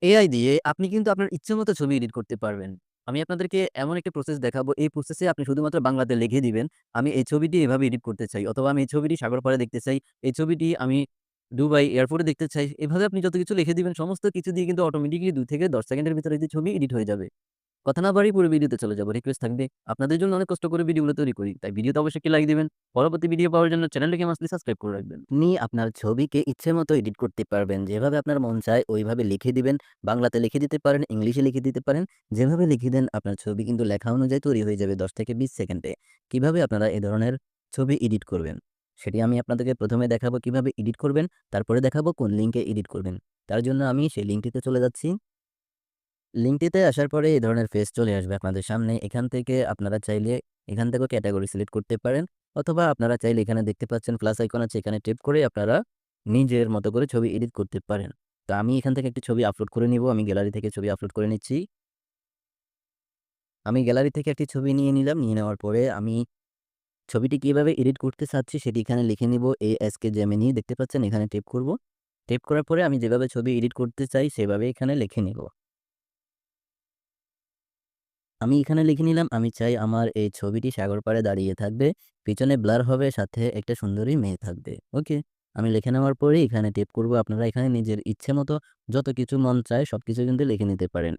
AI দিয়ে আপনি কিন্তু আপনার ইচ্ছামত ছবি এডিট করতে পারবেন। আমি আপনাদেরকে এমন একটা প্রসেস দেখাবো, এই প্রসেসে আপনি শুধুমাত্র বাংলাতে লিখে দিবেন, "আমি এই ছবিটি এভাবে এডিট করতে চাই" অথবা "আমি এই ছবিটি সাগর পাড়ে দেখতে চাই, এই ছবিটি আমি দুবাই এয়ারপোর্টে দেখতে চাই।" এভাবে আপনি যত কিছু লিখে দিবেন, সমস্ত কিছু দিয়ে কিন্তু অটোমেটিক্যালি ২ থেকে ১০ সেকেন্ডের ভিতরে এই যে ছবি এডিট হয়ে যাবে। কথা না বাড়িয়ে পুরো ভিডিওতে চলে যাবো। রিকোয়েস্ট থাকবে, আপনাদের জন্য অনেক কষ্ট করে ভিডিওগুলো তৈরি করি। তাই ভিডিওতে অবশ্যই একটি লাইক দিবেন। পরবর্তী ভিডিও পাওয়ার জন্য চ্যানেলটিকে মাস্টলি সাবস্ক্রাইব করে রাখবেন। আপনি আপনার ছবিকে ইচ্ছেমতো এডিট করতে পারবেন। যেভাবে আপনার মন চায় ওইভাবে লিখে দিবেন। বাংলাতে লিখে দিতে পারেন, ইংলিশে লিখে দিতে পারেন। যেভাবে লিখে দেন আপনার ছবি কিন্তু লেখা অনুযায়ী তৈরি হয়ে যাবে ১০ থেকে ২০ সেকেন্ডে। কিভাবে আপনারা এ ধরনের ছবি এডিট করবেন? সেটি আমি আপনাদেরকে ১ম এ দেখাবো কিভাবে এডিট করবেন, তারপরে দেখাবো কোন লিঙ্কে এডিট করবেন। তার জন্য আমি সেই লিঙ্কটিতে চলে যাচ্ছি। লিঙ্কটিতে আসার পরে এই ধরনের পেজ চলে আসবে আপনাদের সামনে। এখান থেকে আপনারা চাইলে এখান থেকেও ক্যাটেগরি সিলেক্ট করতে পারেন। অথবা আপনারা চাইলে এখানে দেখতে পাচ্ছেন প্লাস আইকন আছে, এখানে ট্যাপ করে আপনারা নিজের মতো করে ছবি এডিট করতে পারেন। তো আমি এখান থেকে একটি ছবি আপলোড করে নিবো। আমি গ্যালারি থেকে ছবি আপলোড করে নিচ্ছি। আমি গ্যালারি থেকে একটি ছবি নিয়ে নিলাম। নিয়ে নেওয়ার পরে আমি ছবিটি কিভাবে এডিট করতে চাচ্ছি সেটি এখানে লিখে নিব। ASK Gemini দেখতে পাচ্ছেন, এখানে ট্যাপ করব। ট্যাপ করার পরে আমি যেভাবে ছবি এডিট করতে চাই সেভাবে এখানে লিখে নিব। আমি এখানে লিখে নিলাম, আমি চাই আমার এই ছবিটি সাগর পাড়ে দাঁড়িয়ে থাকবে। পিছনে ব্লার হবে, সাথে একটা সুন্দরী মেয়ে থাকবে। ওকে? আমি লিখে নেওয়ার পরে এখানে টিপ করব। আপনারা এখানে নিজের ইচ্ছে মতো যত কিছু মন চায় সবকিছু কিন্তু লিখে নিতে পারেন।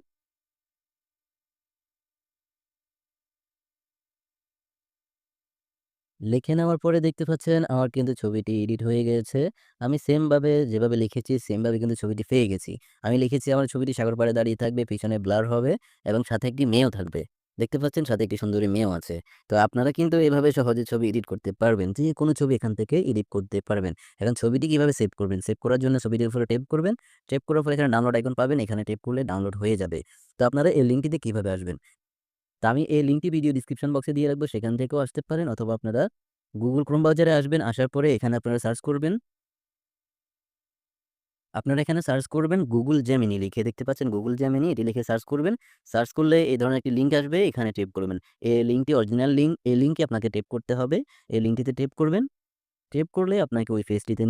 লিখে নেওয়ার পরে দেখতে পাচ্ছেন আমার কিন্তু ছবিটি এডিট হয়ে গিয়েছে। আমি সেম ভাবে যেভাবে লিখেছি সেম ভাবে কিন্তু ছবিটি পেয়ে গেছি। আমি লিখেছি আমার ছবিটি সাগর পাড়ে দাঁড়িয়ে থাকবে, পিছনে ব্লার হবে এবং সাথে একটি মেয়েও থাকবে। দেখতে পাচ্ছেন সাথে একটি সুন্দরী মেয়েও আছে। তো আপনারা কিন্তু এভাবে সহজে ছবি এডিট করতে পারবেন। যেকোনো ছবি এখান থেকে এডিট করতে পারবেন। এখন ছবিটি কিভাবে সেভ করবেন? সেভ করার জন্য ছবিটির উপরে ট্যাপ করবেন। ট্যাপ করার পরে এখানে ডাউনলোড আইকন পাবেন। এখানে ট্যাপ করলে ডাউনলোড হয়ে যাবে। তো আপনারা এই লিঙ্কটিতে কিভাবে আসবেন? তো আমি এই লিঙ্কটি ভিডিও ডিসক্রিপশন বক্সে দিয়ে রাখবো। সেখান থেকেও আসতে পারেন অথবা আপনারা Google Chrome ব্রাউজারে আসবেন। আসার পরে এখানে আপনারা সার্চ করবেন। আপনারা এখানে সার্চ করবেন Google Gemini লিখে দেখতে পাচ্ছেন Google Gemini, এটি লিখে সার্চ করবেন। সার্চ করলে এই ধরনের একটি লিঙ্ক আসবে। এখানে ট্যাপ করবেন। এই লিঙ্কটি অরিজিনাল লিঙ্ক। এই লিঙ্কে আপনাকে ট্যাপ করতে হবে। এই লিঙ্কটিতে ট্যাপ করবেন। ট্যাপ করলে আপনাকে ওই পেজটিতে